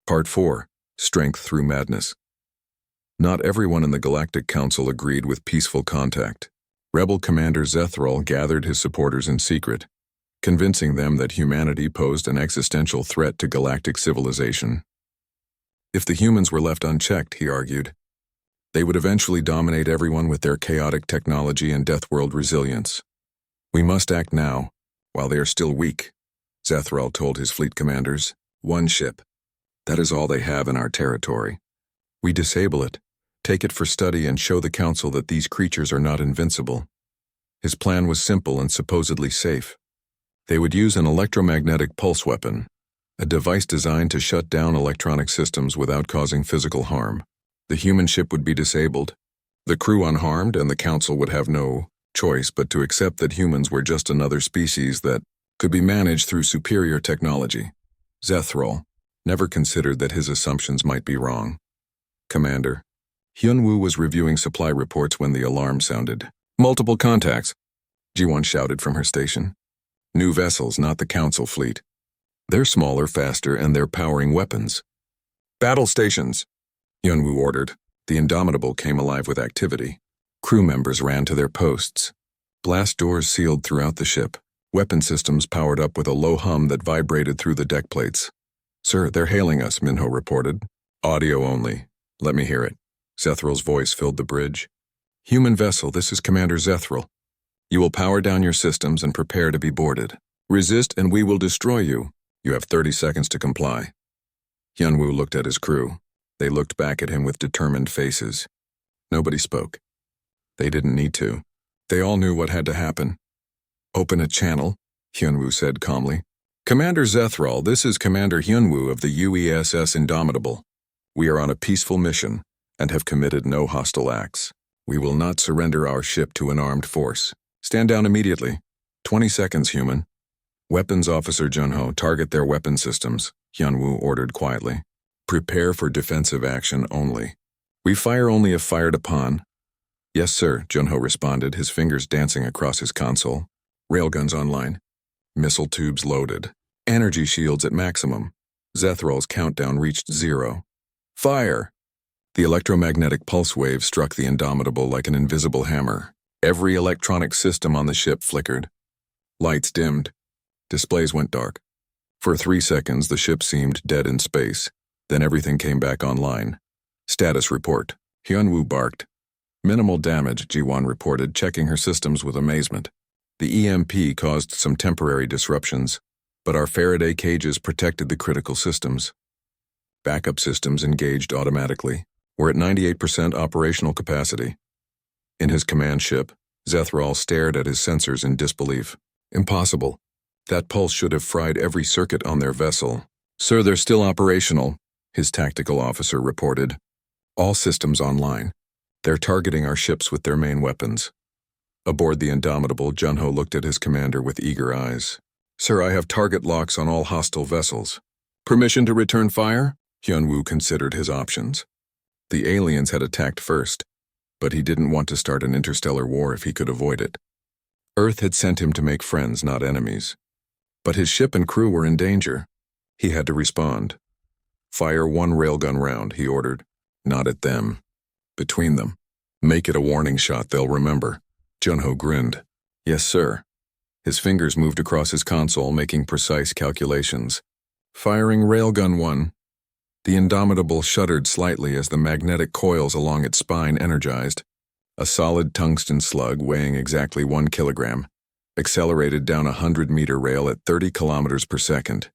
Part 4. Strength Through Madness. Not everyone in the Galactic Council agreed with peaceful contact. Rebel Commander Zethral gathered his supporters in secret, convincing them that humanity posed an existential threat to galactic civilization. If the humans were left unchecked, he argued, they would eventually dominate everyone with their chaotic technology and death-world resilience. We must act now, while they are still weak, Zethral told his fleet commanders. One ship. That is all they have in our territory. We disable it, take it for study, and show the Council that these creatures are not invincible. His plan was simple and supposedly safe. They would use an electromagnetic pulse weapon, a device designed to shut down electronic systems without causing physical harm. The human ship would be disabled, the crew unharmed, and the Council would have no choice but to accept that humans were just another species that could be managed through superior technology. Zethral never considered that his assumptions might be wrong. Commander, Hyunwoo was reviewing supply reports when the alarm sounded. Multiple contacts, Ji-won shouted from her station. New vessels, not the Council fleet. They're smaller, faster, and they're powering weapons. Battle stations, Hyunwoo ordered. The Indomitable came alive with activity. Crew members ran to their posts. Blast doors sealed throughout the ship. Weapon systems powered up with a low hum that vibrated through the deck plates. Sir, they're hailing us, Minho reported. Audio only. Let me hear it. Zethral's voice filled the bridge. Human vessel, this is Commander Zethral. You will power down your systems and prepare to be boarded. Resist and we will destroy you. You have 30 seconds to comply. Hyunwoo looked at his crew. They looked back at him with determined faces. Nobody spoke. They didn't need to. They all knew what had to happen. Open a channel, Hyunwoo said calmly. Commander Zethral, this is Commander Hyunwoo of the UESS Indomitable. We are on a peaceful mission and have committed no hostile acts. We will not surrender our ship to an armed force. Stand down immediately. 20 seconds, human. Weapons Officer Junho, target their weapon systems, Hyunwoo ordered quietly. Prepare for defensive action only. We fire only if fired upon. Yes, sir, Junho responded, his fingers dancing across his console. Railguns online. Missile tubes loaded. Energy shields at maximum. Zethral's countdown reached 0. Fire! The electromagnetic pulse wave struck the Indomitable like an invisible hammer. Every electronic system on the ship flickered. Lights dimmed. Displays went dark. For 3 seconds, the ship seemed dead in space. Then everything came back online. Status report. Hyunwoo barked. Minimal damage, Ji-won reported, checking her systems with amazement. The EMP caused some temporary disruptions, but our Faraday cages protected the critical systems. Backup systems engaged automatically. We're at 98% operational capacity. In his command ship, Zethral stared at his sensors in disbelief. Impossible. That pulse should have fried every circuit on their vessel. Sir, they're still operational, his tactical officer reported. All systems online. They're targeting our ships with their main weapons. Aboard the Indomitable, Junho looked at his commander with eager eyes. Sir, I have target locks on all hostile vessels. Permission to return fire? Hyunwoo considered his options. The aliens had attacked first, but he didn't want to start an interstellar war if he could avoid it. Earth had sent him to make friends, not enemies. But his ship and crew were in danger. He had to respond. Fire 1 railgun round, he ordered. Not at them. Between them. Make it a warning shot they'll remember. Junho grinned. Yes, sir. His fingers moved across his console, making precise calculations. Firing railgun 1. The Indomitable shuddered slightly as the magnetic coils along its spine energized. A solid tungsten slug weighing exactly 1 kilogram, accelerated down a 100-meter rail at 30 kilometers per second.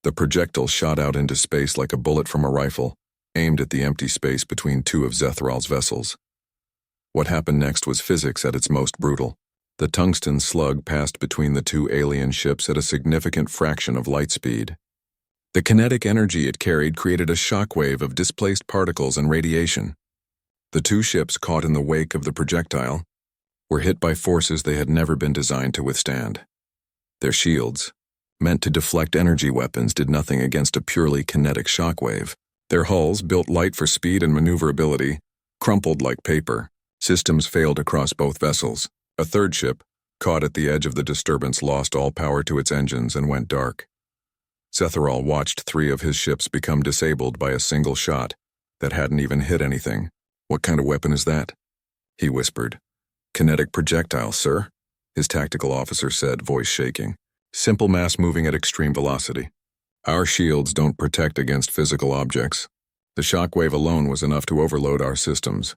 The projectile shot out into space like a bullet from a rifle, aimed at the empty space between 2 of Zethral's vessels. What happened next was physics at its most brutal. The tungsten slug passed between the 2 alien ships at a significant fraction of light speed. The kinetic energy it carried created a shockwave of displaced particles and radiation. The 2 ships, caught in the wake of the projectile, were hit by forces they had never been designed to withstand. Their shields, meant to deflect energy weapons, did nothing against a purely kinetic shockwave. Their hulls, built light for speed and maneuverability, crumpled like paper. Systems failed across both vessels. A 3rd ship, caught at the edge of the disturbance, lost all power to its engines and went dark. Zetherall watched 3 of his ships become disabled by a single shot that hadn't even hit anything. "What kind of weapon is that?" he whispered. "Kinetic projectile, sir," his tactical officer said, voice shaking. "Simple mass moving at extreme velocity. Our shields don't protect against physical objects. The shockwave alone was enough to overload our systems."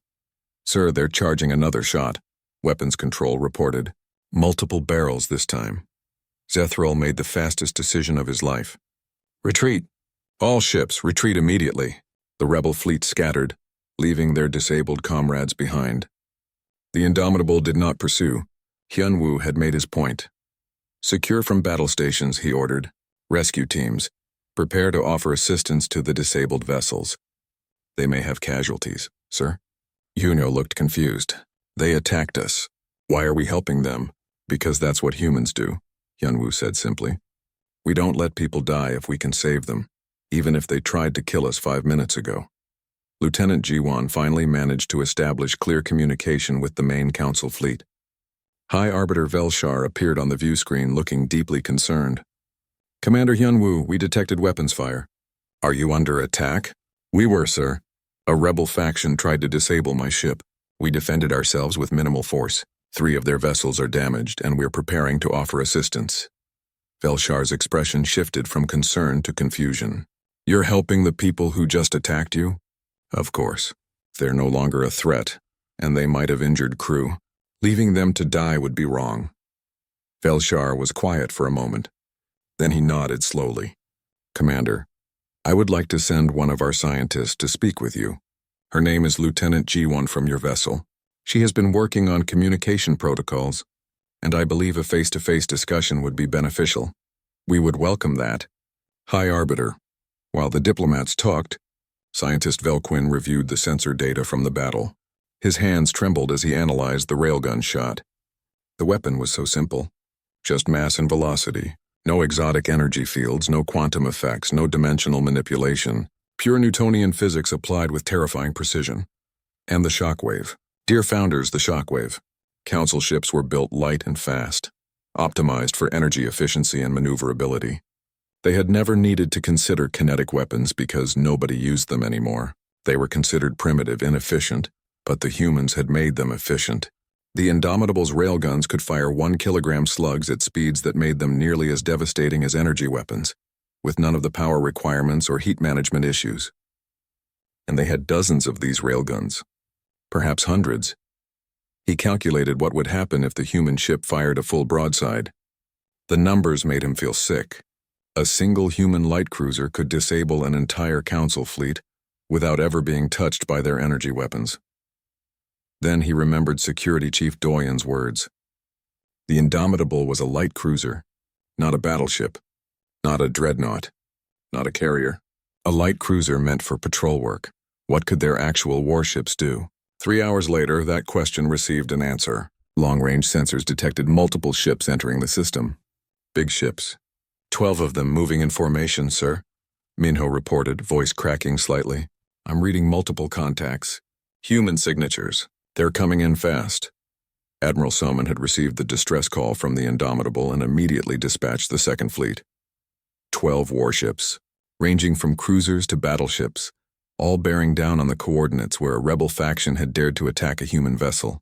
"Sir, they're charging another shot," Weapons Control reported. "Multiple barrels this time." Zethril made the fastest decision of his life. "Retreat! All ships, retreat immediately." The rebel fleet scattered, leaving their disabled comrades behind. The Indomitable did not pursue. Hyunwoo had made his point. "Secure from battle stations," he ordered. "Rescue teams, prepare to offer assistance to the disabled vessels. They may have casualties, sir." Yuno looked confused. "They attacked us. Why are we helping them?" "Because that's what humans do," Hyunwoo said simply. "We don't let people die if we can save them, even if they tried to kill us 5 minutes ago." Lieutenant Jiwon finally managed to establish clear communication with the main council fleet. High Arbiter Velshar appeared on the view screen looking deeply concerned. "Commander Hyunwoo, we detected weapons fire." "Are you under attack?" "We were, sir. A rebel faction tried to disable my ship. We defended ourselves with minimal force. 3 of their vessels are damaged, and we're preparing to offer assistance." Velshar's expression shifted from concern to confusion. "You're helping the people who just attacked you?" "Of course. They're no longer a threat, and they might have injured crew. Leaving them to die would be wrong." Velshar was quiet for a moment. Then he nodded slowly. "Commander, I would like to send one of our scientists to speak with you. Her name is Lieutenant Jiwon from your vessel. She has been working on communication protocols, and I believe a face-to-face discussion would be beneficial. We would welcome that." "High Arbiter." While the diplomats talked, Scientist Velquin reviewed the sensor data from the battle. His hands trembled as he analyzed the railgun shot. The weapon was so simple. Just mass and velocity. No exotic energy fields, no quantum effects, no dimensional manipulation. Pure Newtonian physics applied with terrifying precision. And the shockwave. Dear founders, the shockwave. Council ships were built light and fast, optimized for energy efficiency and maneuverability. They had never needed to consider kinetic weapons because nobody used them anymore. They were considered primitive, inefficient, but the humans had made them efficient. The Indomitable's railguns could fire 1-kilogram slugs at speeds that made them nearly as devastating as energy weapons, with none of the power requirements or heat management issues. And they had dozens of these railguns, perhaps hundreds. He calculated what would happen if the human ship fired a full broadside. The numbers made him feel sick. A single human light cruiser could disable an entire council fleet without ever being touched by their energy weapons. Then he remembered Security Chief Doyen's words. The Indomitable was a light cruiser, not a battleship, not a dreadnought, not a carrier. A light cruiser meant for patrol work. What could their actual warships do? 3 hours later, that question received an answer. Long-range sensors detected multiple ships entering the system. Big ships. 12 of them moving in formation, sir, Minho reported, voice cracking slightly. "I'm reading multiple contacts. Human signatures. They're coming in fast." Admiral Soman had received the distress call from the Indomitable and immediately dispatched the second fleet. 12 warships, ranging from cruisers to battleships, all bearing down on the coordinates where a rebel faction had dared to attack a human vessel.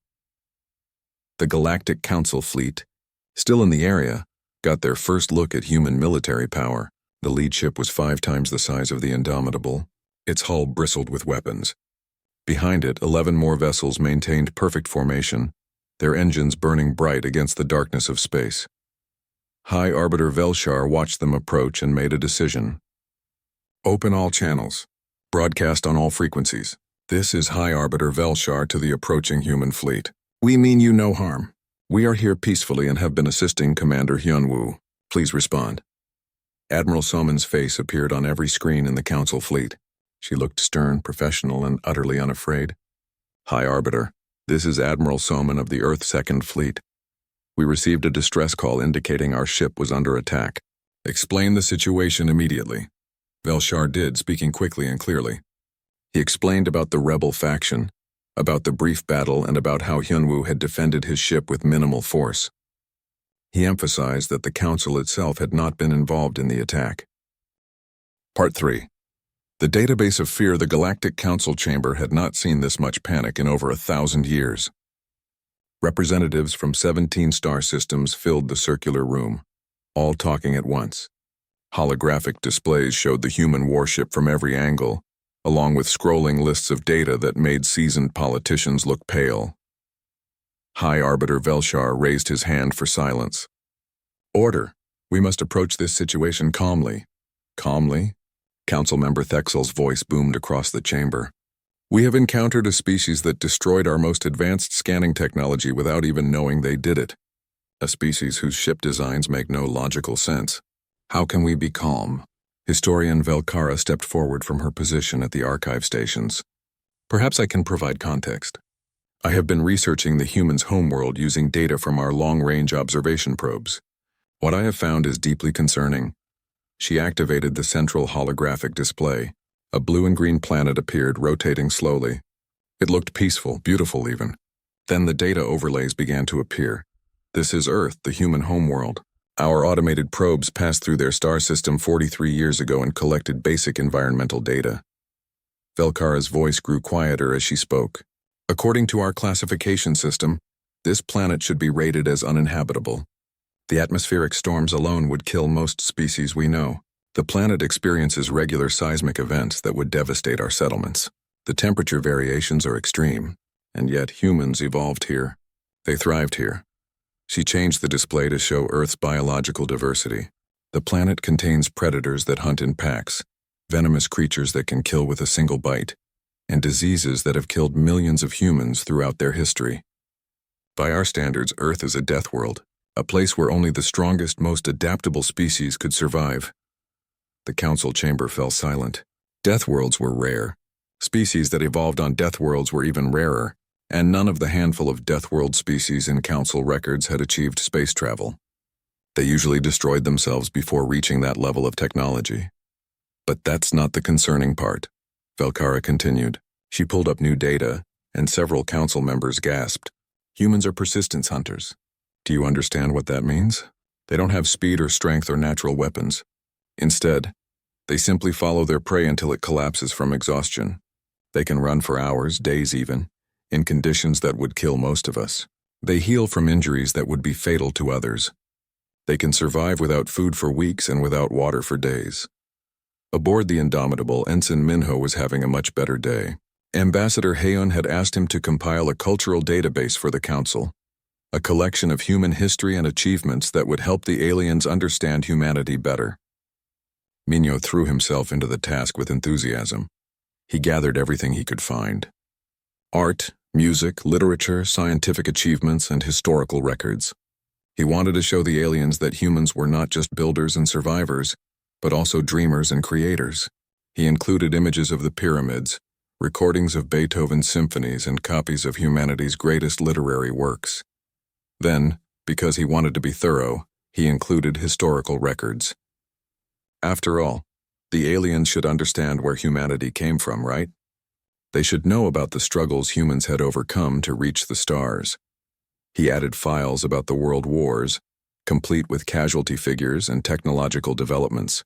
The Galactic Council fleet, still in the area, got their first look at human military power. The lead ship was 5 times the size of the Indomitable. Its hull bristled with weapons. Behind it, 11 more vessels maintained perfect formation, their engines burning bright against the darkness of space. High Arbiter Velshar watched them approach and made a decision. "Open all channels. Broadcast on all frequencies. This is High Arbiter Velshar to the approaching human fleet. We mean you no harm. We are here peacefully and have been assisting Commander Hyunwoo. Please respond." Admiral Soman's face appeared on every screen in the Council fleet. She looked stern, professional, and utterly unafraid. "High Arbiter, this is Admiral Soman of the Earth Second Fleet. We received a distress call indicating our ship was under attack. Explain the situation immediately." Velshar did, speaking quickly and clearly. He explained about the rebel faction, about the brief battle, and about how Hyunwoo had defended his ship with minimal force. He emphasized that the Council itself had not been involved in the attack. Part 3. The database of fear. The Galactic Council chamber had not seen this much panic in over 1,000 years. Representatives from 17 star systems filled the circular room, all talking at once. Holographic displays showed the human warship from every angle, along with scrolling lists of data that made seasoned politicians look pale. High Arbiter Velshar raised his hand for silence. Order. We must approach this situation calmly. Calmly? Councilmember Thexel's voice boomed across the chamber. We have encountered a species that destroyed our most advanced scanning technology without even knowing they did it. A species whose ship designs make no logical sense. How can we be calm? Historian Velkara stepped forward from her position at the archive stations. Perhaps I can provide context. I have been researching the human's homeworld using data from our long-range observation probes. What I have found is deeply concerning. She activated the central holographic display. A blue and green planet appeared, rotating slowly. It looked peaceful, beautiful even. Then the data overlays began to appear. This is Earth, the human homeworld. Our automated probes passed through their star system 43 years ago and collected basic environmental data. Velkara's voice grew quieter as she spoke. According to our classification system, this planet should be rated as uninhabitable. The atmospheric storms alone would kill most species we know. The planet experiences regular seismic events that would devastate our settlements. The temperature variations are extreme, and yet humans evolved here. They thrived here. She changed the display to show Earth's biological diversity. The planet contains predators that hunt in packs, venomous creatures that can kill with a single bite, and diseases that have killed millions of humans throughout their history. By our standards, Earth is a death world, a place where only the strongest, most adaptable species could survive. The council chamber fell silent. Death worlds were rare. Species that evolved on death worlds were even rarer, and none of the handful of death world species in council records had achieved space travel. They usually destroyed themselves before reaching that level of technology. But that's not the concerning part, Velkara continued. She pulled up new data, and several council members gasped. Humans are persistence hunters. Do you understand what that means? They don't have speed or strength or natural weapons. Instead, they simply follow their prey until it collapses from exhaustion. They can run for hours, days even, in conditions that would kill most of us. They heal from injuries that would be fatal to others. They can survive without food for weeks and without water for days. Aboard the Indomitable, Ensign Minho was having a much better day. Ambassador Heon had asked him to compile a cultural database for the council, a collection of human history and achievements that would help the aliens understand humanity better. Minho threw himself into the task with enthusiasm. He gathered everything he could find. Art, music, literature, scientific achievements, and historical records. He wanted to show the aliens that humans were not just builders and survivors, but also dreamers and creators. He included images of the pyramids, recordings of Beethoven's symphonies, and copies of humanity's greatest literary works. Then, because he wanted to be thorough, he included historical records. After all, the aliens should understand where humanity came from, right? They should know about the struggles humans had overcome to reach the stars. He added files about the world wars, complete with casualty figures and technological developments.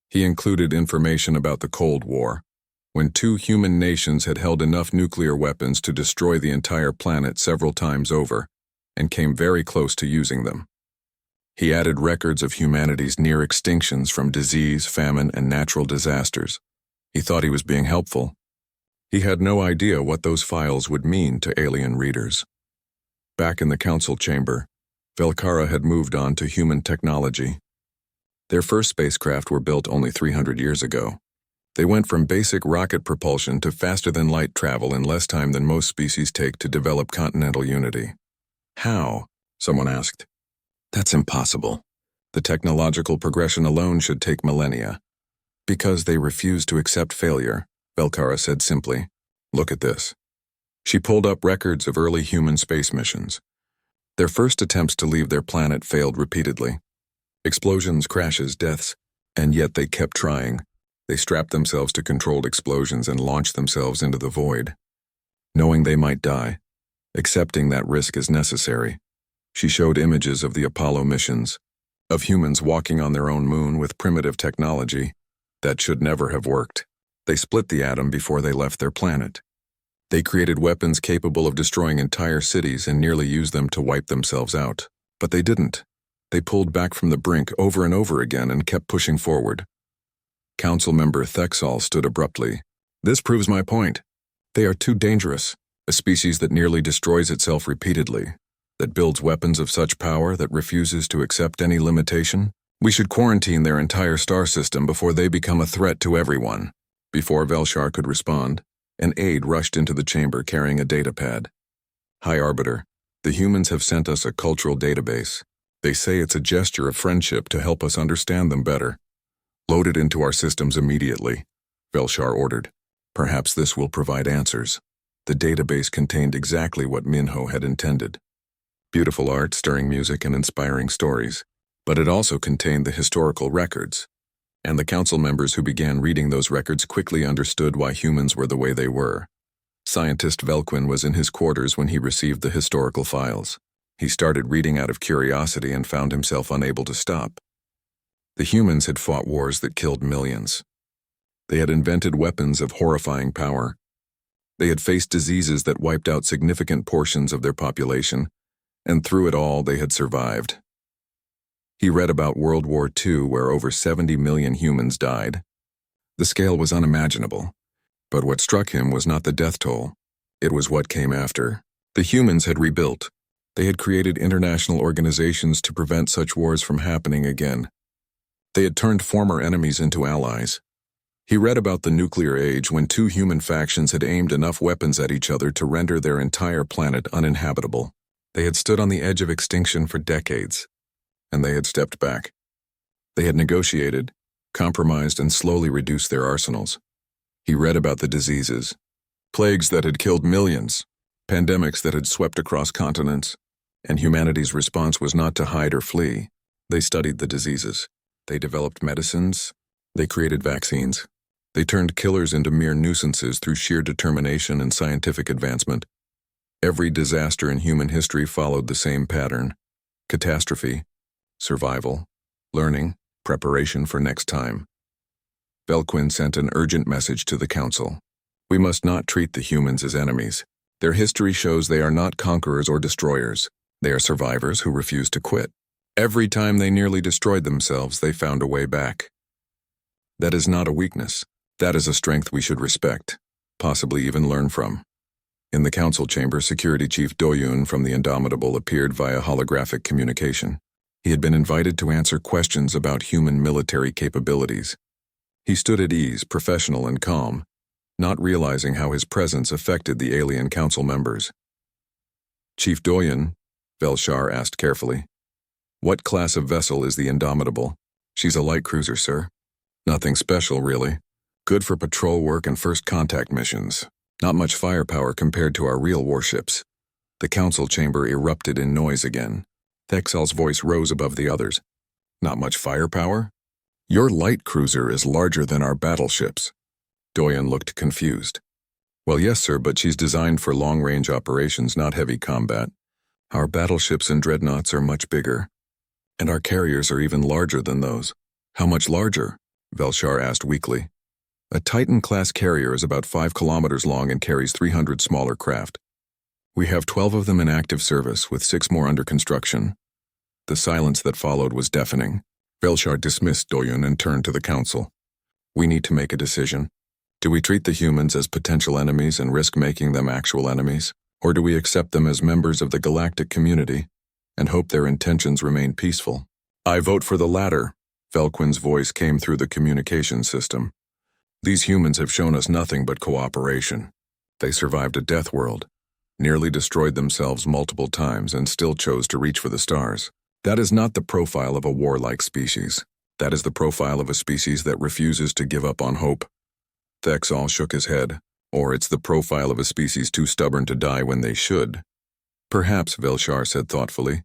He included information about the Cold War, when two human nations had held enough nuclear weapons to destroy the entire planet several times over, and came very close to using them. He added records of humanity's near extinctions from disease, famine, and natural disasters. He thought he was being helpful. He had no idea what those files would mean to alien readers. Back in the council chamber, Velkara had moved on to human technology. Their first spacecraft were built only 300 years ago. They went from basic rocket propulsion to faster-than-light travel in less time than most species take to develop continental unity. How? Someone asked. That's impossible. The technological progression alone should take millennia. Because they refuse to accept failure, Velkara said simply. Look at this. She pulled up records of early human space missions. Their first attempts to leave their planet failed repeatedly. Explosions, crashes, deaths, and yet they kept trying. They strapped themselves to controlled explosions and launched themselves into the void, knowing they might die, accepting that risk is necessary. She showed images of the Apollo missions, of humans walking on their own moon with primitive technology, That should never have worked. They split the atom before they left their planet. They created weapons capable of destroying entire cities and nearly used them to wipe themselves out. But they didn't. They pulled back from the brink over and over again and kept pushing forward. Council member Thexal stood abruptly. This proves my point. They are too dangerous. A species that nearly destroys itself repeatedly, that builds weapons of such power that refuses to accept any limitation. We should quarantine their entire star system before they become a threat to everyone. Before Velshar could respond, an aide rushed into the chamber carrying a datapad. High Arbiter, the humans have sent us a cultural database. They say it's a gesture of friendship to help us understand them better. Load it into our systems immediately, Velshar ordered. Perhaps this will provide answers. The database contained exactly what Minho had intended. Beautiful art, stirring music, and inspiring stories. But it also contained the historical records. And the council members who began reading those records quickly understood why humans were the way they were. Scientist Velquin was in his quarters when he received the historical files. He started reading out of curiosity and found himself unable to stop. The humans had fought wars that killed millions. They had invented weapons of horrifying power. They had faced diseases that wiped out significant portions of their population, and through it all they had survived. He read about World War II, where over 70 million humans died. The scale was unimaginable, but what struck him was not the death toll. It was what came after. The humans had rebuilt. They had created international organizations to prevent such wars from happening again. They had turned former enemies into allies. He read about the nuclear age when two human factions had aimed enough weapons at each other to render their entire planet uninhabitable. They had stood on the edge of extinction for decades, and they had stepped back. They had negotiated, compromised, and slowly reduced their arsenals. He read about the diseases, plagues that had killed millions, pandemics that had swept across continents, and humanity's response was not to hide or flee. They studied the diseases. They developed medicines. They created vaccines. They turned killers into mere nuisances through sheer determination and scientific advancement. Every disaster in human history followed the same pattern: catastrophe, survival, learning, preparation for next time. Velquin sent an urgent message to the council. We must not treat the humans as enemies. Their history shows they are not conquerors or destroyers. They are survivors who refuse to quit. Every time they nearly destroyed themselves, they found a way back. That is not a weakness. That is a strength we should respect, possibly even learn from. In the council chamber, Security Chief Doyun from the Indomitable appeared via holographic communication. He had been invited to answer questions about human military capabilities. He stood at ease, professional and calm, not realizing how his presence affected the alien council members. Chief Doyun, Velshar asked carefully, what class of vessel is the Indomitable? She's a light cruiser, sir. Nothing special, really. Good for patrol work and first contact missions. Not much firepower compared to our real warships. The council chamber erupted in noise again. Thexal's voice rose above the others. Not much firepower? Your light cruiser is larger than our battleships. Doyen looked confused. Well, yes, sir, but she's designed for long-range operations, not heavy combat. Our battleships and dreadnoughts are much bigger. And our carriers are even larger than those. How much larger? Velshar asked weakly. A Titan-class carrier is about 5 kilometers long and carries 300 smaller craft. We have 12 of them in active service, with 6 more under construction. The silence that followed was deafening. Velshar dismissed Doyun and turned to the council. We need to make a decision. Do we treat the humans as potential enemies and risk making them actual enemies? Or do we accept them as members of the galactic community and hope their intentions remain peaceful? I vote for the latter. Velquin's voice came through the communication system. These humans have shown us nothing but cooperation. They survived a death world, nearly destroyed themselves multiple times, and still chose to reach for the stars. That is not the profile of a warlike species. That is the profile of a species that refuses to give up on hope. Thexal shook his head. Or it's the profile of a species too stubborn to die when they should. Perhaps, Velshar said thoughtfully.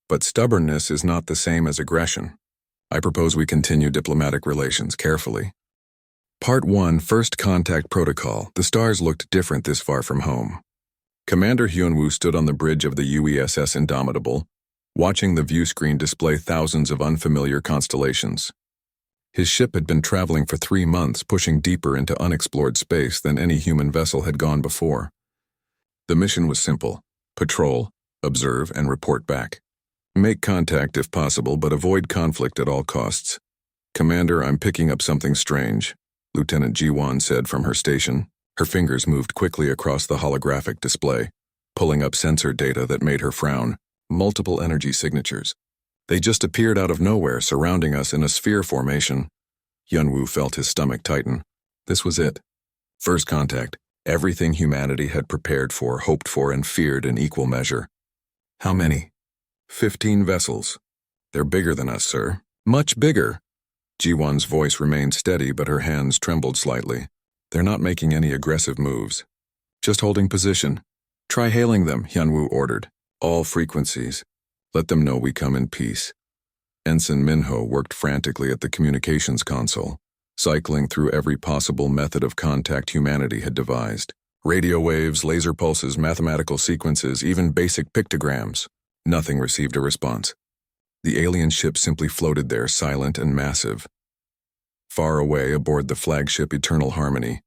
But stubbornness is not the same as aggression. I propose we continue diplomatic relations carefully. Part 1, First Contact Protocol. The stars looked different this far from home. Commander Hyunwoo stood on the bridge of the UESS Indomitable, watching the view screen display thousands of unfamiliar constellations. His ship had been traveling for 3 months, pushing deeper into unexplored space than any human vessel had gone before. The mission was simple: patrol, observe, and report back. Make contact if possible, but avoid conflict at all costs. "Commander, I'm picking up something strange," Lieutenant Jiwan said from her station. Her fingers moved quickly across the holographic display, pulling up sensor data that made her frown. Multiple energy signatures. They just appeared out of nowhere, surrounding us in a sphere formation. Yunwu felt his stomach tighten. This was it. First contact. Everything humanity had prepared for, hoped for, and feared in equal measure. "How many?" 15 vessels. "They're bigger than us, sir. Much bigger." Jiwan's voice remained steady, but her hands trembled slightly. "They're not making any aggressive moves. Just holding position. Try hailing them," Hyunwoo ordered. "All frequencies. Let them know we come in peace." Ensign Minho worked frantically at the communications console, cycling through every possible method of contact humanity had devised. Radio waves, laser pulses, mathematical sequences, even basic pictograms. Nothing received a response. The alien ship simply floated there, silent and massive. Far away, aboard the flagship Eternal Harmony,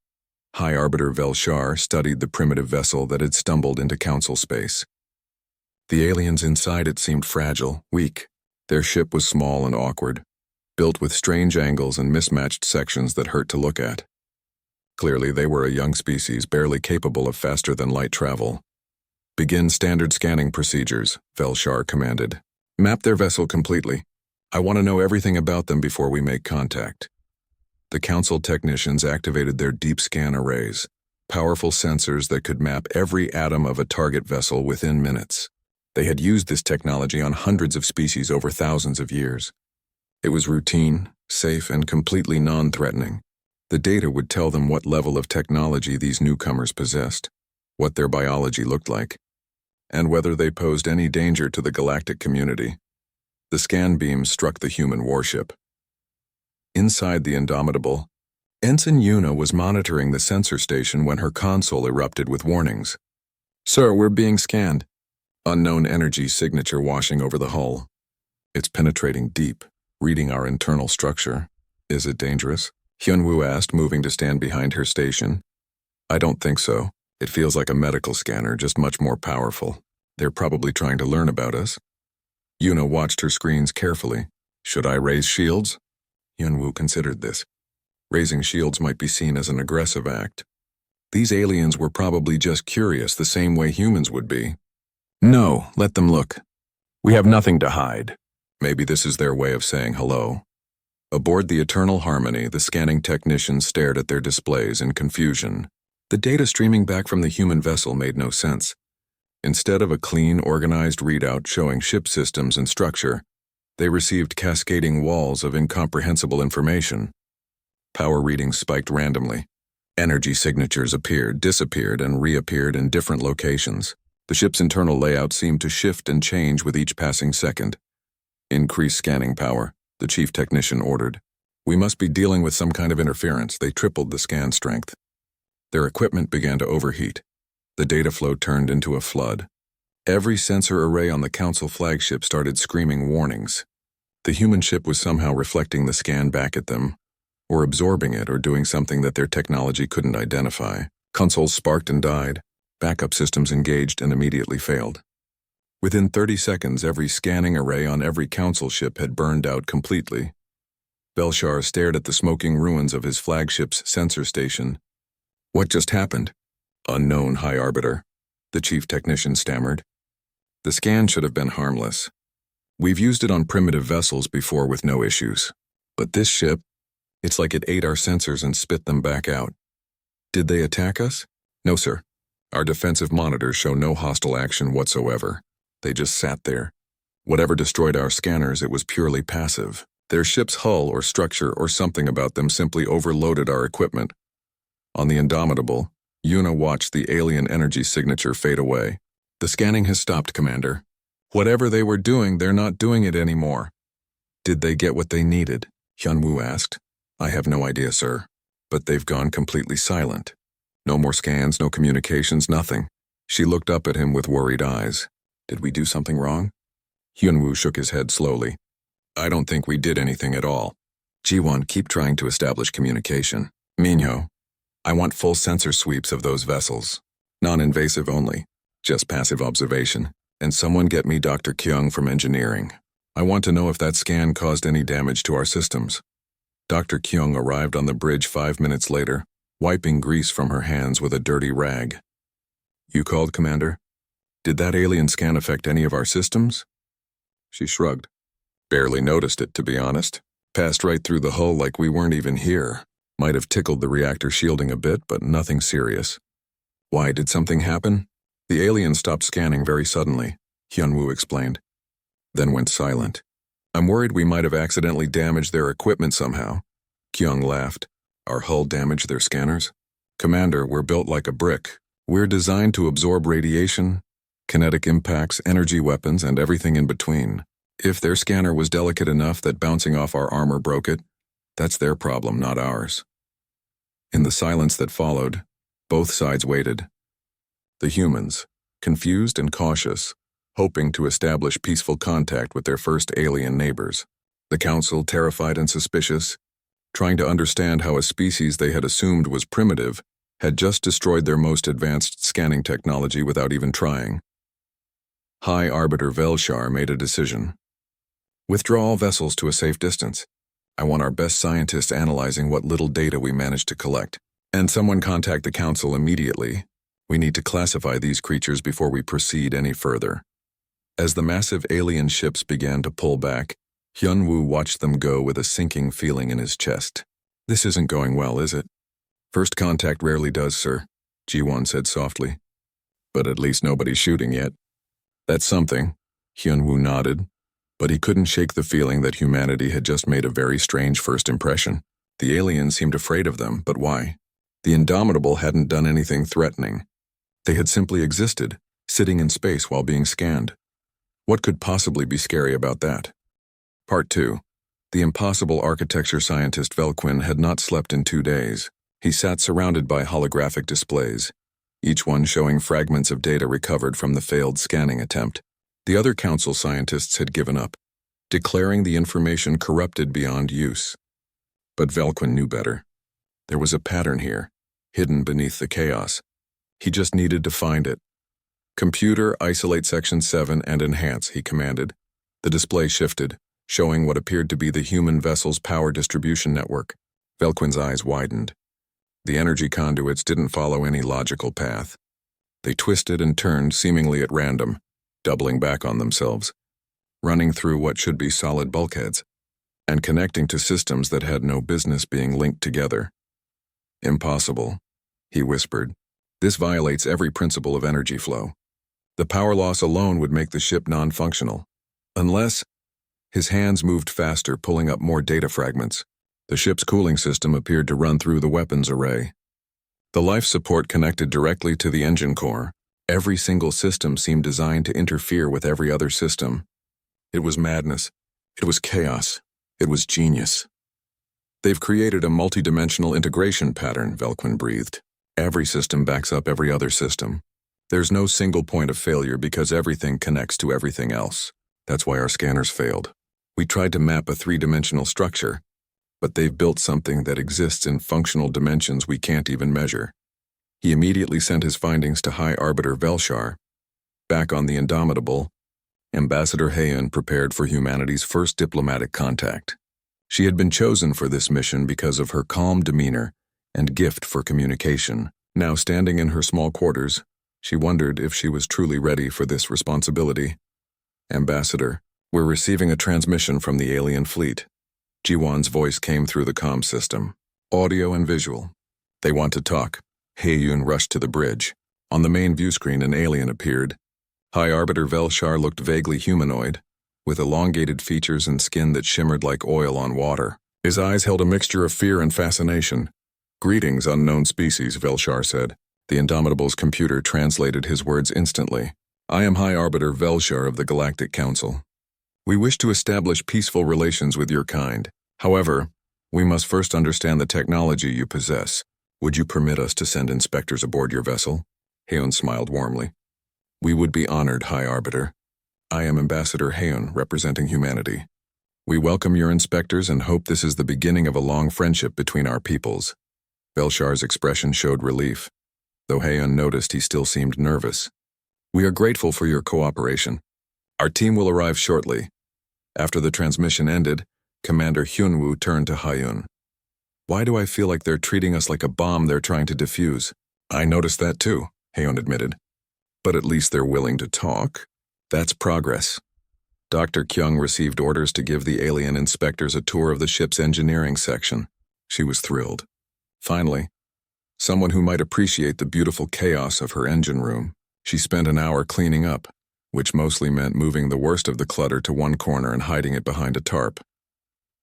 High Arbiter Velshar studied the primitive vessel that had stumbled into council space. The aliens inside it seemed fragile, weak. Their ship was small and awkward, built with strange angles and mismatched sections that hurt to look at. Clearly, they were a young species, barely capable of faster-than-light travel. "Begin standard scanning procedures," Velshar commanded. "Map their vessel completely. I want to know everything about them before we make contact." The council technicians activated their deep scan arrays, powerful sensors that could map every atom of a target vessel within minutes. They had used this technology on hundreds of species over thousands of years. It was routine, safe, and completely non-threatening. The data would tell them what level of technology these newcomers possessed, what their biology looked like, and whether they posed any danger to the galactic community. The scan beams struck the human warship. Inside the Indomitable, Ensign Yuna was monitoring the sensor station when her console erupted with warnings. "Sir, we're being scanned." Unknown energy signature washing over the hull. "It's penetrating deep, reading our internal structure." "Is it dangerous?" Hyunwoo asked, moving to stand behind her station. "I don't think so. It feels like a medical scanner, just much more powerful. They're probably trying to learn about us." Yuna watched her screens carefully. "Should I raise shields?" Hyunwoo considered this. Raising shields might be seen as an aggressive act. These aliens were probably just curious, the same way humans would be. "No, let them look. We have nothing to hide." Maybe this is their way of saying hello. Aboard the Eternal Harmony, the scanning technicians stared at their displays in confusion. The data streaming back from the human vessel made no sense. Instead of a clean, organized readout showing ship systems and structure, they received cascading walls of incomprehensible information. Power readings spiked randomly. Energy signatures appeared, disappeared, and reappeared in different locations. The ship's internal layout seemed to shift and change with each passing second. "Increase scanning power," the chief technician ordered. "We must be dealing with some kind of interference." They tripled the scan strength. Their equipment began to overheat. The data flow turned into a flood. Every sensor array on the council flagship started screaming warnings. The human ship was somehow reflecting the scan back at them, or absorbing it, or doing something that their technology couldn't identify. Consoles sparked and died. Backup systems engaged and immediately failed. Within 30 seconds, every scanning array on every council ship had burned out completely. Velshar stared at the smoking ruins of his flagship's sensor station. "What just happened?" "Unknown, High Arbiter," the chief technician stammered. "The scan should have been harmless. We've used it on primitive vessels before with no issues. But this ship, it's like it ate our sensors and spit them back out." "Did they attack us?" "No, sir. Our defensive monitors show no hostile action whatsoever. They just sat there. Whatever destroyed our scanners, it was purely passive. Their ship's hull or structure or something about them simply overloaded our equipment." On the Indomitable, Yuna watched the alien energy signature fade away. "The scanning has stopped, Commander. Whatever they were doing, they're not doing it anymore." "Did they get what they needed?" Hyunwoo asked. "I have no idea, sir. But they've gone completely silent. No more scans, no communications, nothing." She looked up at him with worried eyes. "Did we do something wrong?" Hyunwoo shook his head slowly. "I don't think we did anything at all. G1, keep trying to establish communication. Minho, I want full sensor sweeps of those vessels. Non-invasive only, just passive observation. And someone get me Dr. Kyung from engineering. I want to know if that scan caused any damage to our systems. Dr. Kyung arrived on the bridge 5 minutes later, wiping grease from her hands with a dirty rag. You called, Commander? Did that alien scan affect any of our systems? She shrugged. Barely noticed it, to be honest. Passed right through the hull like we weren't even here. Might have tickled the reactor shielding a bit, but nothing serious. Why, did something happen? The alien stopped scanning very suddenly, Hyunwoo explained. Then went silent. I'm worried we might have accidentally damaged their equipment somehow. Kyung laughed. Our hull damaged their scanners? Commander, we're built like a brick. We're designed to absorb radiation, kinetic impacts, energy weapons, and everything in between. If their scanner was delicate enough that bouncing off our armor broke it, that's their problem, not ours. In the silence that followed, both sides waited. The humans, confused and cautious, hoping to establish peaceful contact with their first alien neighbors. The Council, terrified and suspicious, trying to understand how a species they had assumed was primitive, had just destroyed their most advanced scanning technology without even trying. High Arbiter Velshar made a decision. Withdraw all vessels to a safe distance. I want our best scientists analyzing what little data we managed to collect. And someone contact the Council immediately. We need to classify these creatures before we proceed any further. As the massive alien ships began to pull back, Hyunwoo watched them go with a sinking feeling in his chest. This isn't going well, is it? First contact rarely does, sir, Ji-won said softly. But at least nobody's shooting yet. That's something, Hyunwoo nodded, but he couldn't shake the feeling that humanity had just made a very strange first impression. The aliens seemed afraid of them, but why? The Indomitable hadn't done anything threatening. They had simply existed, sitting in space while being scanned. What could possibly be scary about that? Part 2. The impossible architecture scientist Velquin had not slept in 2 days. He sat surrounded by holographic displays, each one showing fragments of data recovered from the failed scanning attempt. The other Council scientists had given up, declaring the information corrupted beyond use. But Velquin knew better. There was a pattern here, hidden beneath the chaos. He just needed to find it. Computer, isolate Section 7 and enhance, he commanded. The display shifted, showing what appeared to be the human vessel's power distribution network. Velquin's eyes widened. The energy conduits didn't follow any logical path. They twisted and turned seemingly at random, doubling back on themselves, running through what should be solid bulkheads, and connecting to systems that had no business being linked together. Impossible, he whispered. This violates every principle of energy flow. The power loss alone would make the ship non-functional. Unless... His hands moved faster, pulling up more data fragments. The ship's cooling system appeared to run through the weapons array. The life support connected directly to the engine core. Every single system seemed designed to interfere with every other system. It was madness. It was chaos. It was genius. They've created a multidimensional integration pattern, Velquin breathed. Every system backs up every other system. There's no single point of failure because everything connects to everything else. That's why our scanners failed. We tried to map a three-dimensional structure, but they've built something that exists in functional dimensions we can't even measure. He immediately sent his findings to High Arbiter Velshar. Back on the Indomitable, Ambassador Haeun prepared for humanity's first diplomatic contact. She had been chosen for this mission because of her calm demeanor and gift for communication. Now standing in her small quarters, she wondered if she was truly ready for this responsibility. Ambassador, we're receiving a transmission from the alien fleet. Ji-won's voice came through the comm system. Audio and visual. They want to talk. Haeun rushed to the bridge. On the main view screen, an alien appeared. High Arbiter Velshar looked vaguely humanoid, with elongated features and skin that shimmered like oil on water. His eyes held a mixture of fear and fascination. Greetings, unknown species, Velshar said. The Indomitable's computer translated his words instantly. I am High Arbiter Velshar of the Galactic Council. We wish to establish peaceful relations with your kind. However, we must first understand the technology you possess. Would you permit us to send inspectors aboard your vessel? Haeun smiled warmly. We would be honored, High Arbiter. I am Ambassador Haeun, representing humanity. We welcome your inspectors and hope this is the beginning of a long friendship between our peoples. Belshar's expression showed relief. Though Heian noticed he still seemed nervous. We are grateful for your cooperation. Our team will arrive shortly. After the transmission ended, Commander Hyunwoo turned to Hyun. Why do I feel like they're treating us like a bomb they're trying to defuse? I noticed that too, Hyun admitted. But at least they're willing to talk. That's progress. Dr. Kyung received orders to give the alien inspectors a tour of the ship's engineering section. She was thrilled. Finally, someone who might appreciate the beautiful chaos of her engine room. She spent an hour cleaning up, which mostly meant moving the worst of the clutter to one corner and hiding it behind a tarp.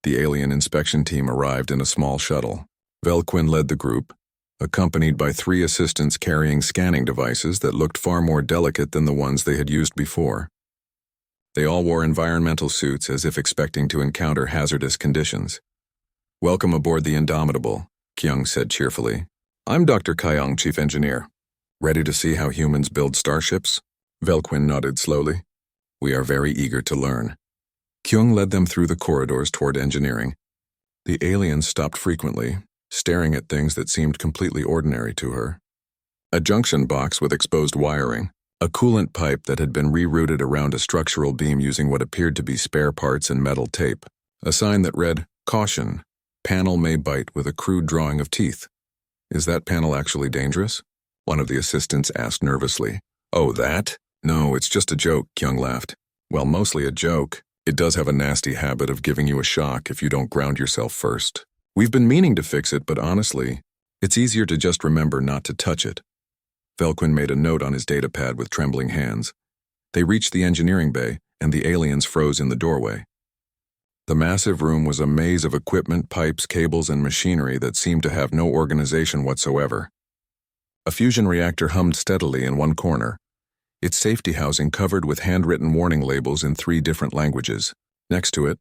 The alien inspection team arrived in a small shuttle. Velquin led the group, accompanied by 3 assistants carrying scanning devices that looked far more delicate than the ones they had used before. They all wore environmental suits as if expecting to encounter hazardous conditions. Welcome aboard the Indomitable, Kyung said cheerfully. I'm Dr. Kyung, Chief Engineer. Ready to see how humans build starships? Velquin nodded slowly. We are very eager to learn. Kyung led them through the corridors toward engineering. The aliens stopped frequently, staring at things that seemed completely ordinary to her. A junction box with exposed wiring, a coolant pipe that had been rerouted around a structural beam using what appeared to be spare parts and metal tape, a sign that read, Caution, panel may bite with a crude drawing of teeth. Is that panel actually dangerous? One of the assistants asked nervously. Oh, that? No, it's just a joke, Kyung laughed. Well, mostly a joke. It does have a nasty habit of giving you a shock if you don't ground yourself first. We've been meaning to fix it, but honestly, it's easier to just remember not to touch it. Velquin made a note on his datapad with trembling hands. They reached the engineering bay, and the aliens froze in the doorway. The massive room was a maze of equipment, pipes, cables, and machinery that seemed to have no organization whatsoever. A fusion reactor hummed steadily in one corner, its safety housing covered with handwritten warning labels in 3 different languages. Next to it,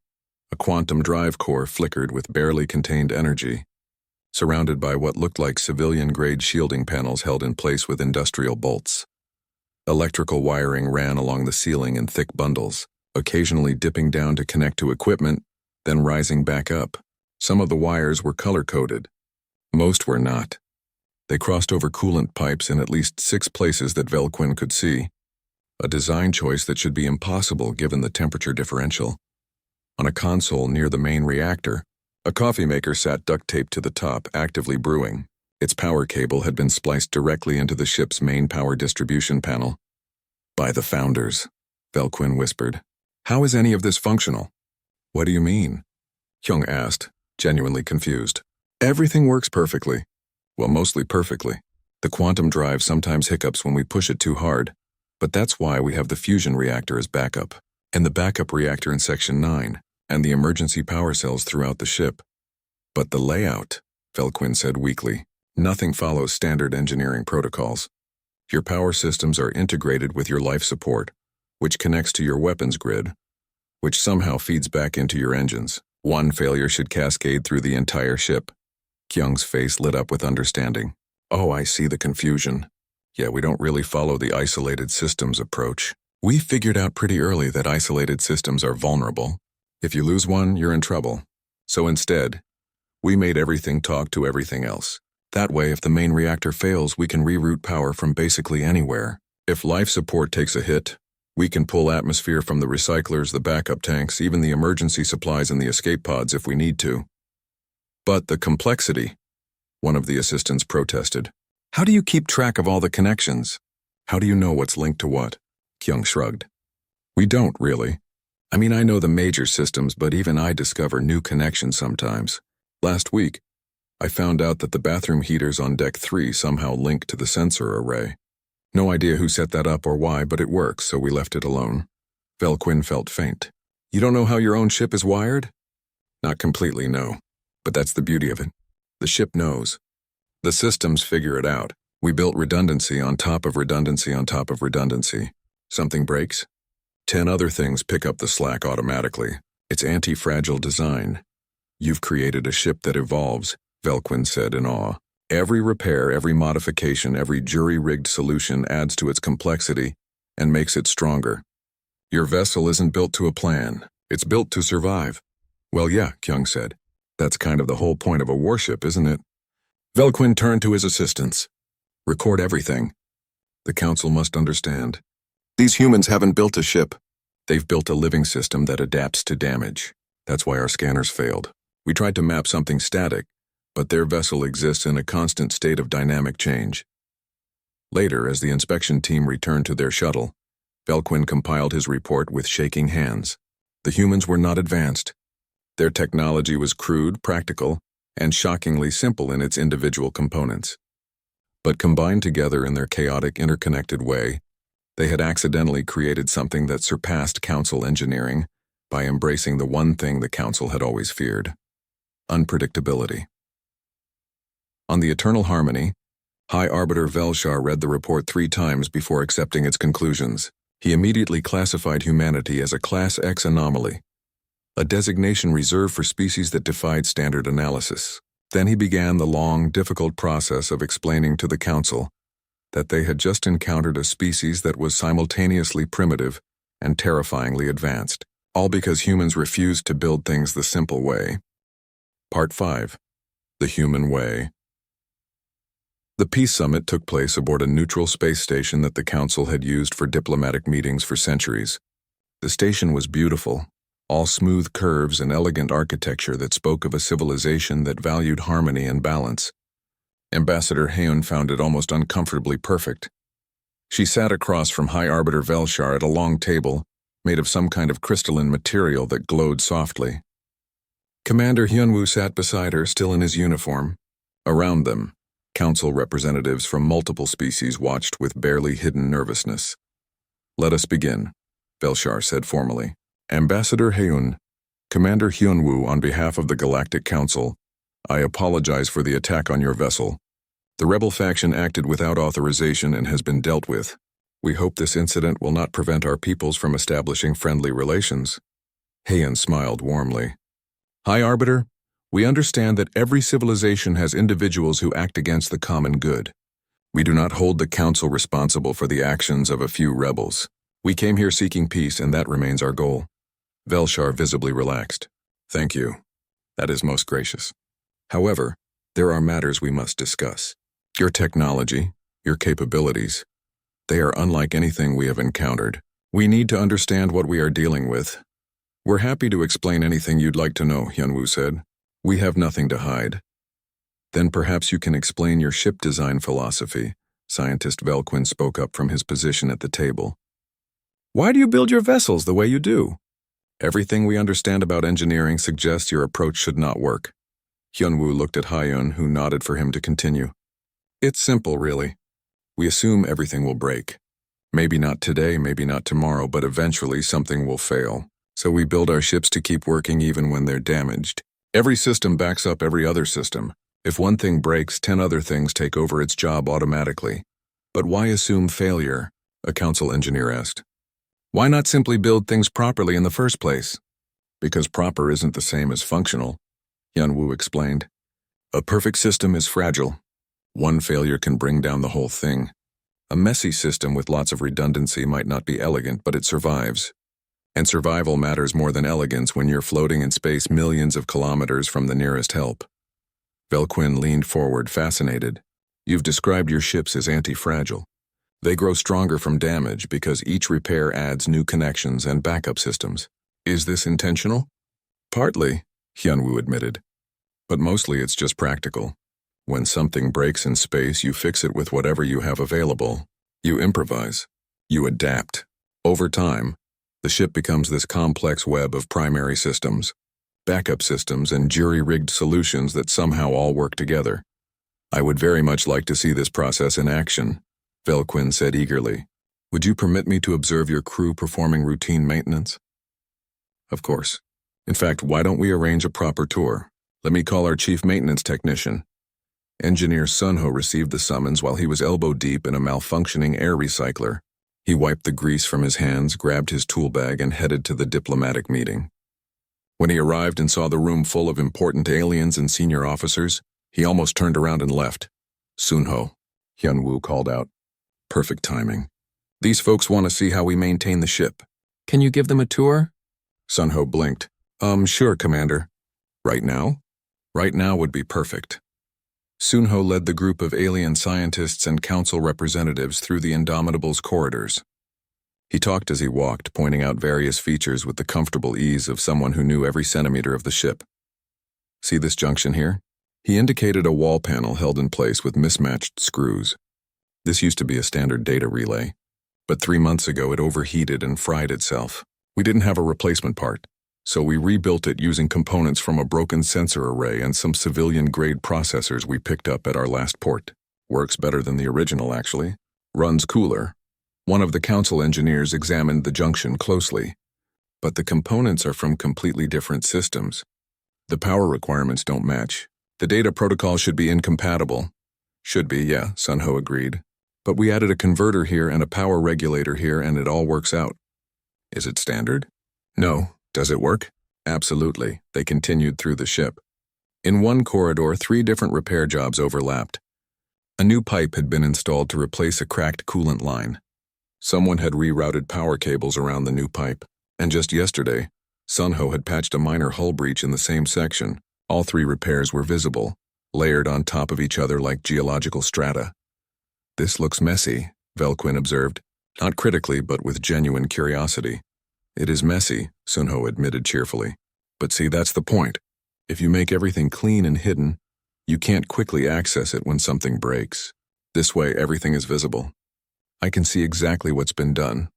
a quantum drive core flickered with barely contained energy, surrounded by what looked like civilian-grade shielding panels held in place with industrial bolts. Electrical wiring ran along the ceiling in thick bundles, occasionally dipping down to connect to equipment, then rising back up. Some of the wires were color-coded. Most were not. They crossed over coolant pipes in at least 6 places that Velquin could see, a design choice that should be impossible given the temperature differential. On a console near the main reactor, a coffee maker sat duct-taped to the top, actively brewing. Its power cable had been spliced directly into the ship's main power distribution panel. By the founders, Velquin whispered. How is any of this functional? What do you mean? Kyung asked, genuinely confused. Everything works perfectly. Well, mostly perfectly. The quantum drive sometimes hiccups when we push it too hard, but that's why we have the fusion reactor as backup, and the backup reactor in Section 9, and the emergency power cells throughout the ship. But the layout, Velquin said weakly, nothing follows standard engineering protocols. Your power systems are integrated with your life support, which connects to your weapons grid, which somehow feeds back into your engines. One failure should cascade through the entire ship. Kyung's face lit up with understanding. Oh, I see the confusion. Yeah, we don't really follow the isolated systems approach. We figured out pretty early that isolated systems are vulnerable. If you lose one, you're in trouble. So instead, we made everything talk to everything else. That way, if the main reactor fails, we can reroute power from basically anywhere. If life support takes a hit, we can pull atmosphere from the recyclers, the backup tanks, even the emergency supplies and the escape pods if we need to. But the complexity, one of the assistants protested. How do you keep track of all the connections? How do you know what's linked to what? Kyung shrugged. We don't, really. I mean, I know the major systems, but even I discover new connections sometimes. Last week, I found out that the bathroom heaters on Deck 3 somehow link to the sensor array. No idea who set that up or why, but it works, so we left it alone. Velquin felt faint. You don't know how your own ship is wired? Not completely, no. But that's the beauty of it. The ship knows. The systems figure it out. We built redundancy on top of redundancy on top of redundancy. Something breaks? 10 other things pick up the slack automatically. It's anti-fragile design. You've created a ship that evolves, Velquin said in awe. Every repair, every modification, every jury-rigged solution adds to its complexity and makes it stronger. Your vessel isn't built to a plan. It's built to survive. Well, yeah, Kyung said. That's kind of the whole point of a warship, isn't it? Velquin turned to his assistants. Record everything. The council must understand. These humans haven't built a ship. They've built a living system that adapts to damage. That's why our scanners failed. We tried to map something static, but their vessel exists in a constant state of dynamic change. Later, as the inspection team returned to their shuttle, Velquin compiled his report with shaking hands. The humans were not advanced. Their technology was crude, practical, and shockingly simple in its individual components. But combined together in their chaotic, interconnected way, they had accidentally created something that surpassed Council engineering by embracing the one thing the Council had always feared: unpredictability. On the Eternal Harmony, High Arbiter Velshar read the report 3 times before accepting its conclusions. He immediately classified humanity as a Class X anomaly, a designation reserved for species that defied standard analysis. Then he began the long, difficult process of explaining to the Council that they had just encountered a species that was simultaneously primitive and terrifyingly advanced, all because humans refused to build things the simple way. Part 5. The Human Way. The Peace Summit took place aboard a neutral space station that the Council had used for diplomatic meetings for centuries. The station was beautiful, all smooth curves and elegant architecture that spoke of a civilization that valued harmony and balance. Ambassador Heun found it almost uncomfortably perfect. She sat across from High Arbiter Velshar at a long table made of some kind of crystalline material that glowed softly. Commander Hyunwoo sat beside her, still in his uniform. Around them, Council representatives from multiple species watched with barely hidden nervousness. "Let us begin," Velshar said formally. "Ambassador Heun, Commander Hyunwoo, on behalf of the Galactic Council, I apologize for the attack on your vessel. The rebel faction acted without authorization and has been dealt with. We hope this incident will not prevent our peoples from establishing friendly relations." Heun smiled warmly. "High Arbiter, we understand that every civilization has individuals who act against the common good. We do not hold the Council responsible for the actions of a few rebels. We came here seeking peace, and that remains our goal." Velshar visibly relaxed. "Thank you. That is most gracious. However, there are matters we must discuss. Your technology, your capabilities, they are unlike anything we have encountered. We need to understand what we are dealing with." "We're happy to explain anything you'd like to know," Hyunwoo said. "We have nothing to hide." "Then perhaps you can explain your ship design philosophy," Scientist Velquin spoke up from his position at the table. "Why do you build your vessels the way you do?" "Everything we understand about engineering suggests your approach should not work." Hyunwoo looked at Hyun, who nodded for him to continue. "It's simple, really. We assume everything will break. Maybe not today, maybe not tomorrow, but eventually something will fail. So we build our ships to keep working even when they're damaged. Every system backs up every other system. If one thing breaks, 10 other things take over its job automatically. But why assume failure?" a Council engineer asked. "Why not simply build things properly in the first place?" "Because proper isn't the same as functional," Hyunwoo explained. "A perfect system is fragile. One failure can bring down the whole thing. A messy system with lots of redundancy might not be elegant, but it survives. And survival matters more than elegance when you're floating in space millions of kilometers from the nearest help." Velquin leaned forward, fascinated. "You've described your ships as anti-fragile. They grow stronger from damage because each repair adds new connections and backup systems. Is this intentional?" "Partly," Hyunwoo admitted. "But mostly it's just practical. When something breaks in space, you fix it with whatever you have available. You improvise. You adapt. Over time, the ship becomes this complex web of primary systems, backup systems, and jury-rigged solutions that somehow all work together. I would very much like to see this process in action," Velquin said eagerly. "Would you permit me to observe your crew performing routine maintenance?" "Of course. In fact, why don't we arrange a proper tour? Let me call our chief maintenance technician." Engineer Sunho received the summons while he was elbow-deep in a malfunctioning air recycler. He wiped the grease from his hands, grabbed his tool bag, and headed to the diplomatic meeting. When he arrived and saw the room full of important aliens and senior officers, he almost turned around and left. "Sunho," Hyunwoo called out. "Perfect timing. These folks want to see how we maintain the ship. Can you give them a tour?" Sunho blinked. Sure, Commander. Right now? Right now would be perfect. Sunho led the group of alien scientists and council representatives through the Indomitable's corridors. He talked as he walked, pointing out various features with the comfortable ease of someone who knew every centimeter of the ship. See this junction here? He indicated a wall panel held in place with mismatched screws. This used to be a standard data relay, but 3 months ago it overheated and fried itself. We didn't have a replacement part, so we rebuilt it using components from a broken sensor array and some civilian-grade processors we picked up at our last port. Works better than the original, actually. Runs cooler. One of the council engineers examined the junction closely, but the components are from completely different systems. The power requirements don't match. The data protocol should be incompatible. Should be, yeah, Sunho agreed. But we added a converter here and a power regulator here and it all works out. Is it standard? No. Does it work? Absolutely. They continued through the ship. In one corridor, 3 different repair jobs overlapped. A new pipe had been installed to replace a cracked coolant line. Someone had rerouted power cables around the new pipe, and just yesterday, Sunho had patched a minor hull breach in the same section. All 3 repairs were visible, layered on top of each other like geological strata. This looks messy, Velquin observed, not critically but with genuine curiosity. It is messy, Sunho admitted cheerfully. But see, that's the point. If you make everything clean and hidden, you can't quickly access it when something breaks. This way, everything is visible. I can see exactly what's been done,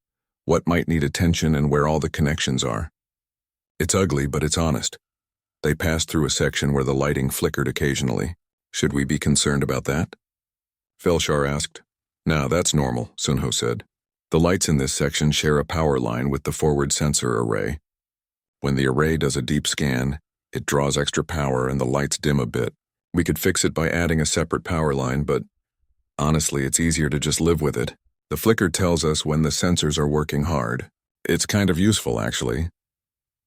what might need attention and where all the connections are. It's ugly, but it's honest. They passed through a section where the lighting flickered occasionally. Should we be concerned about that? Felshar asked. No, that's normal, Sunho said. The lights in this section share a power line with the forward sensor array. When the array does a deep scan, it draws extra power and the lights dim a bit. We could fix it by adding a separate power line, but honestly, it's easier to just live with it. The flicker tells us when the sensors are working hard. It's kind of useful, actually.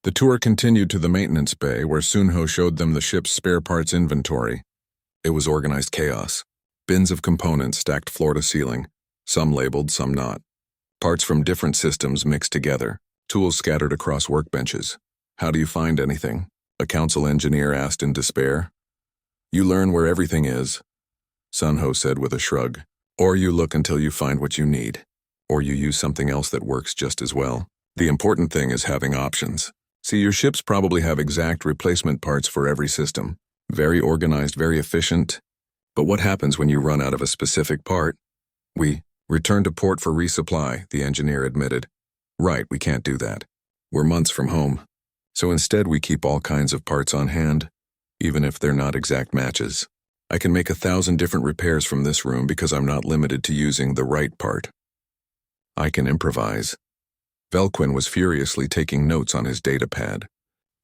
The tour continued to the maintenance bay where Sunho showed them the ship's spare parts inventory. It was organized chaos. Bins of components stacked floor to ceiling, some labeled, some not. Parts from different systems mixed together, tools scattered across workbenches. How do you find anything? A council engineer asked in despair. You learn where everything is, Sunho said with a shrug. Or you look until you find what you need. Or you use something else that works just as well. The important thing is having options. See, your ships probably have exact replacement parts for every system. Very organized, very efficient. But what happens when you run out of a specific part? We return to port for resupply, the engineer admitted. Right, we can't do that. We're months from home. So instead we keep all kinds of parts on hand, even if they're not exact matches. I can make 1,000 different repairs from this room because I'm not limited to using the right part. I can improvise. Velquin was furiously taking notes on his data pad.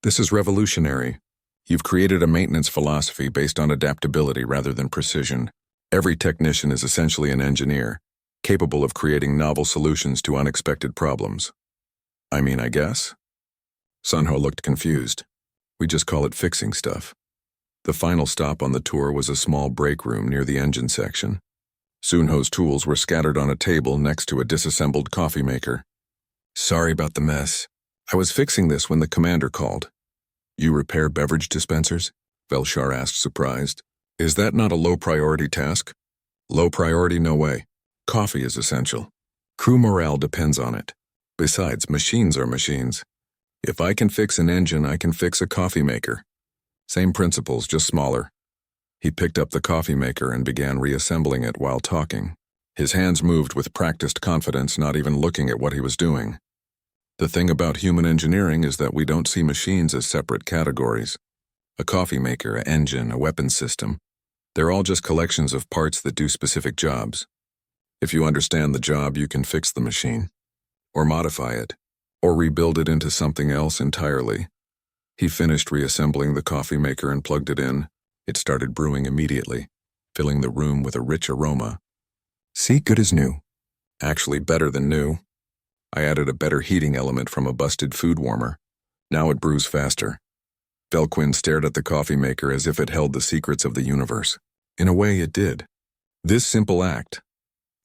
This is revolutionary. You've created a maintenance philosophy based on adaptability rather than precision. Every technician is essentially an engineer, capable of creating novel solutions to unexpected problems. I guess? Sunho looked confused. We just call it fixing stuff. The final stop on the tour was a small break room near the engine section. Sunho's tools were scattered on a table next to a disassembled coffee maker. Sorry about the mess. I was fixing this when the commander called. You repair beverage dispensers? Velshar asked, surprised. Is that not a low-priority task? Low priority, no way. Coffee is essential. Crew morale depends on it. Besides, machines are machines. If I can fix an engine, I can fix a coffee maker. Same principles, just smaller. He picked up the coffee maker and began reassembling it while talking. His hands moved with practiced confidence, not even looking at what he was doing. The thing about human engineering is that we don't see machines as separate categories. A coffee maker, an engine, a weapons system. They're all just collections of parts that do specific jobs. If you understand the job, you can fix the machine, or modify it, or rebuild it into something else entirely. He finished reassembling the coffee maker and plugged it in. It started brewing immediately, filling the room with a rich aroma. See, good as new. Actually, better than new. I added a better heating element from a busted food warmer. Now it brews faster. Velquin stared at the coffee maker as if it held the secrets of the universe. In a way, it did. This simple act,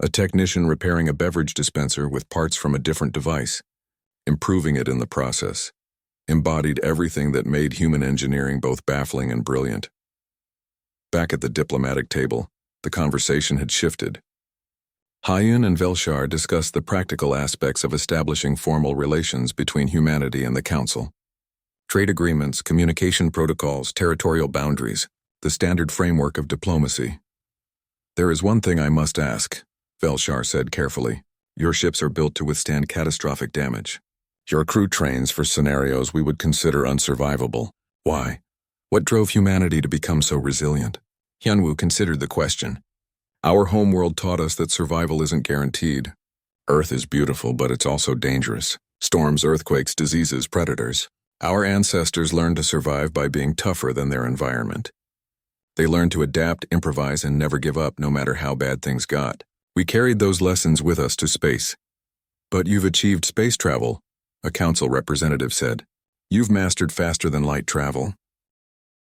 a technician repairing a beverage dispenser with parts from a different device, improving it in the process, embodied everything that made human engineering both baffling and brilliant. Back at the diplomatic table, the conversation had shifted. Hyun and Velshar discussed the practical aspects of establishing formal relations between humanity and the Council. Trade agreements, communication protocols, territorial boundaries, the standard framework of diplomacy. "There is one thing I must ask," Velshar said carefully. "Your ships are built to withstand catastrophic damage. Your crew trains for scenarios we would consider unsurvivable. Why? What drove humanity to become so resilient?" Hyunwoo considered the question. "Our homeworld taught us that survival isn't guaranteed. Earth is beautiful, but it's also dangerous. Storms, earthquakes, diseases, predators. Our ancestors learned to survive by being tougher than their environment. They learned to adapt, improvise, and never give up no matter how bad things got. We carried those lessons with us to space." "But you've achieved space travel," a council representative said. "You've mastered faster-than-light travel.